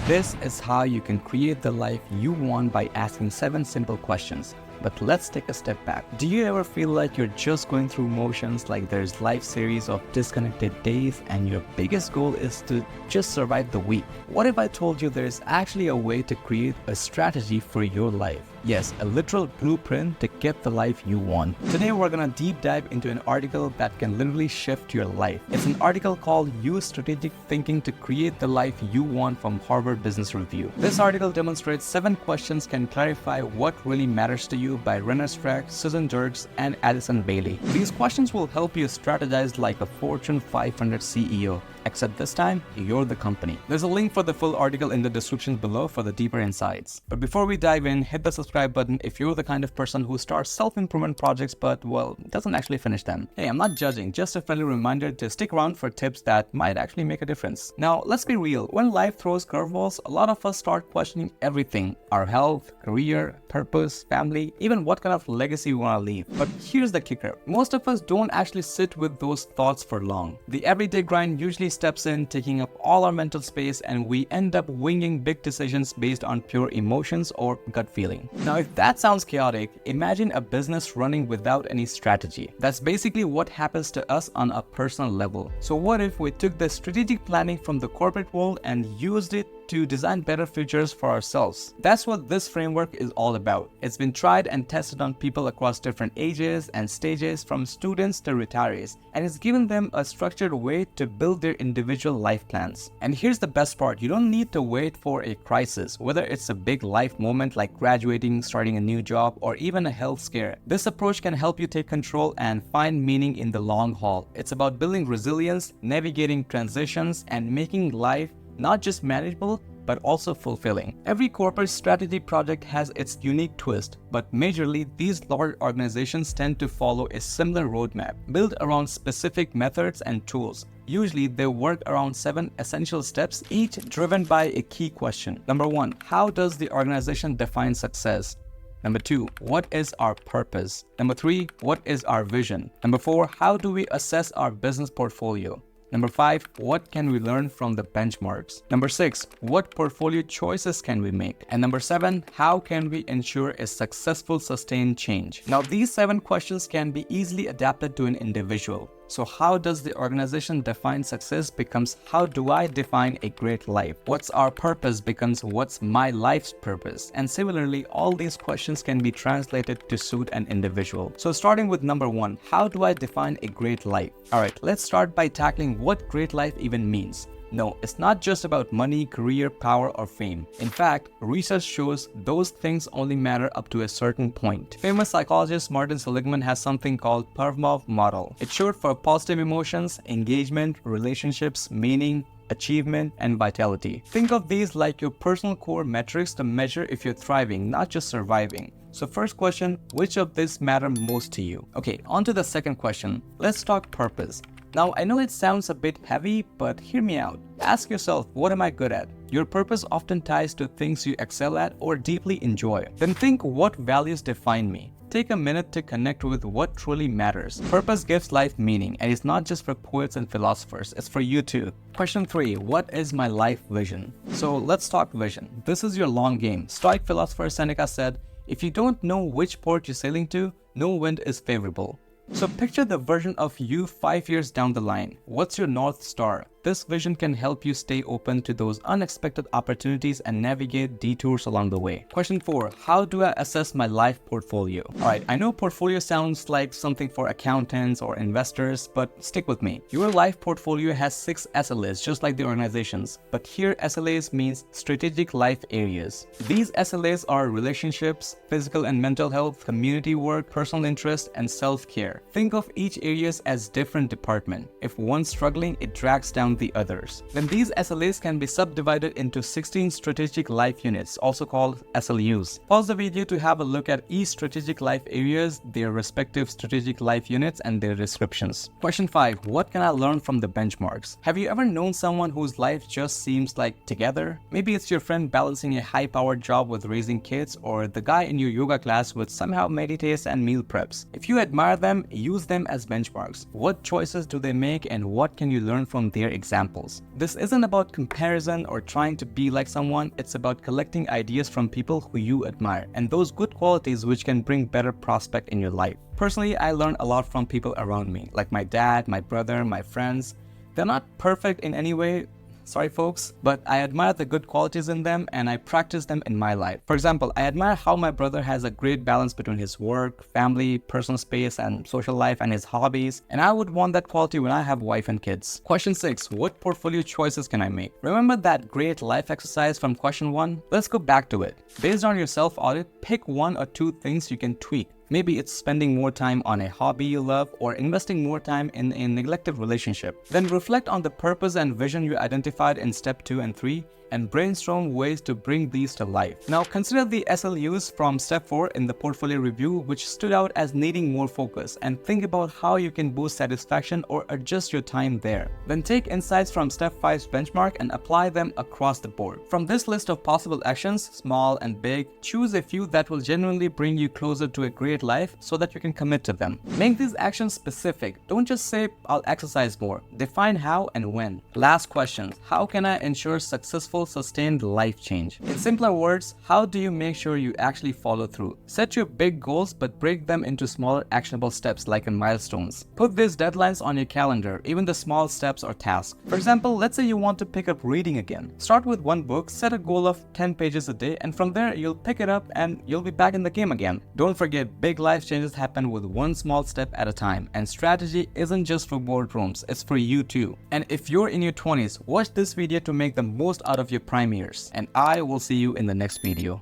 This is how you can create the life you want by asking 7 simple questions. But let's take a step back. Do you ever feel like you're just going through motions, like there's life series of disconnected days and your biggest goal is to just survive the week? What if I told you there's actually a way to create a strategy for your life? Yes, a literal blueprint to get the life you want. Today we're gonna deep dive into an article that can literally shift your life. It's an article called Use Strategic Thinking to Create the Life You Want from Harvard Business Review. This article demonstrates 7 questions can clarify what really matters to you by Renner Strack, Susan Dirks, and Addison Bailey. These questions will help you strategize like a Fortune 500 CEO. Except this time, you're the company. There's a link for the full article in the description below for the deeper insights. But before we dive in, hit the subscribe button if you're the kind of person who starts self-improvement projects but, well, doesn't actually finish them. Hey, I'm not judging, just a friendly reminder to stick around for tips that might actually make a difference. Now, let's be real. When life throws curveballs, a lot of us start questioning everything. Our health, career, purpose, family, even what kind of legacy we want to leave. But here's the kicker. Most of us don't actually sit with those thoughts for long. The everyday grind usually steps in, taking up all our mental space, and we end up winging big decisions based on pure emotions or gut feeling. Now, if that sounds chaotic, imagine a business running without any strategy. That's basically what happens to us on a personal level. So what if we took the strategic planning from the corporate world and used it to design better futures for ourselves? That's what this framework is all about. It's been tried and tested on people across different ages and stages, from students to retirees, and it's given them a structured way to build their individual life plans. And here's the best part. You don't need to wait for a crisis, whether it's a big life moment like graduating, starting a new job, or even a health scare. This approach can help you take control and find meaning in the long haul. It's about building resilience, navigating transitions, and making life not just manageable, but also fulfilling. Every corporate strategy project has its unique twist, but majorly these large organizations tend to follow a similar roadmap, built around specific methods and tools. Usually they work around 7 essential steps, each driven by a key question. Number 1, how does the organization define success? Number 2, what is our purpose? Number 3, what is our vision? Number 4, how do we assess our business portfolio? Number 5, what can we learn from the benchmarks? Number 6, what portfolio choices can we make? And number 7, how can we ensure a successful, sustained change? Now, these 7 questions can be easily adapted to an individual. So how does the organization define success becomes how do I define a great life? What's our purpose becomes what's my life's purpose? And similarly, all these questions can be translated to suit an individual. So starting with number 1, how do I define a great life? Alright, let's start by tackling what great life even means. No, it's not just about money, career, power, or fame. In fact, research shows those things only matter up to a certain point. Famous psychologist Martin Seligman has something called PERMOV model. It's short for positive emotions, engagement, relationships, meaning, achievement, and vitality. Think of these like your personal core metrics to measure if you're thriving, not just surviving. So first question, which of these matter most to you? Okay, on to the second question. Let's talk purpose. Now, I know it sounds a bit heavy, but hear me out. Ask yourself, what am I good at? Your purpose often ties to things you excel at or deeply enjoy. Then think, what values define me? Take a minute to connect with what truly matters. Purpose gives life meaning, and it's not just for poets and philosophers, it's for you too. Question 3, what is my life vision? So let's talk vision. This is your long game. Stoic philosopher Seneca said, if you don't know which port you're sailing to, no wind is favorable. So picture the version of you 5 years down the line. What's your North Star? This vision can help you stay open to those unexpected opportunities and navigate detours along the way. Question 4, how do I assess my life portfolio? Alright, I know portfolio sounds like something for accountants or investors, but stick with me. Your life portfolio has 6 SLAs, just like the organizations. But here SLAs means strategic life areas. These SLAs are relationships, physical and mental health, community work, personal interest, and self-care. Think of each areas as different departments. If one's struggling, it drags down the others. Then these SLAs can be subdivided into 16 strategic life units, also called SLUs. Pause the video to have a look at each strategic life areas, their respective strategic life units, and their descriptions. Question 5, what can I learn from the benchmarks? Have you ever known someone whose life just seems like together? Maybe it's your friend balancing a high-powered job with raising kids, or the guy in your yoga class with somehow meditates and meal preps. If you admire them, use them as benchmarks. What choices do they make, and what can you learn from their examples. This isn't about comparison or trying to be like someone, it's about collecting ideas from people who you admire and those good qualities which can bring better prospect in your life. Personally, I learned a lot from people around me, like my dad, my brother, my friends. They're not perfect in any way, sorry folks, but I admire the good qualities in them and I practice them in my life. For example, I admire how my brother has a great balance between his work, family, personal space, and social life and his hobbies, and I would want that quality when I have wife and kids. Question 6. What portfolio choices can I make? Remember that great life exercise from question 1? Let's go back to it. Based on your self-audit, pick 1 or 2 things you can tweak. Maybe it's spending more time on a hobby you love or investing more time in a neglected relationship. Then reflect on the purpose and vision you identified in step 2 and 3 and brainstorm ways to bring these to life. Now consider the SLUs from step 4 in the portfolio review which stood out as needing more focus, and think about how you can boost satisfaction or adjust your time there. Then take insights from step 5's benchmark and apply them across the board. From this list of possible actions, small and big, choose a few that will genuinely bring you closer to a great life so that you can commit to them. Make these actions specific. Don't just say, I'll exercise more. Define how and when. Last question. How can I ensure successful, sustained life change? In simpler words, how do you make sure you actually follow through? Set your big goals but break them into smaller actionable steps like in milestones. Put these deadlines on your calendar, even the small steps or tasks. For example, let's say you want to pick up reading again. Start with 1 book, set a goal of 10 pages a day, and from there you'll pick it up and you'll be back in the game again. Don't forget, big life changes happen with 1 small step at a time, and strategy isn't just for boardrooms, it's for you too. And if you're in your 20s, watch this video to make the most out of your prime years, and I will see you in the next video.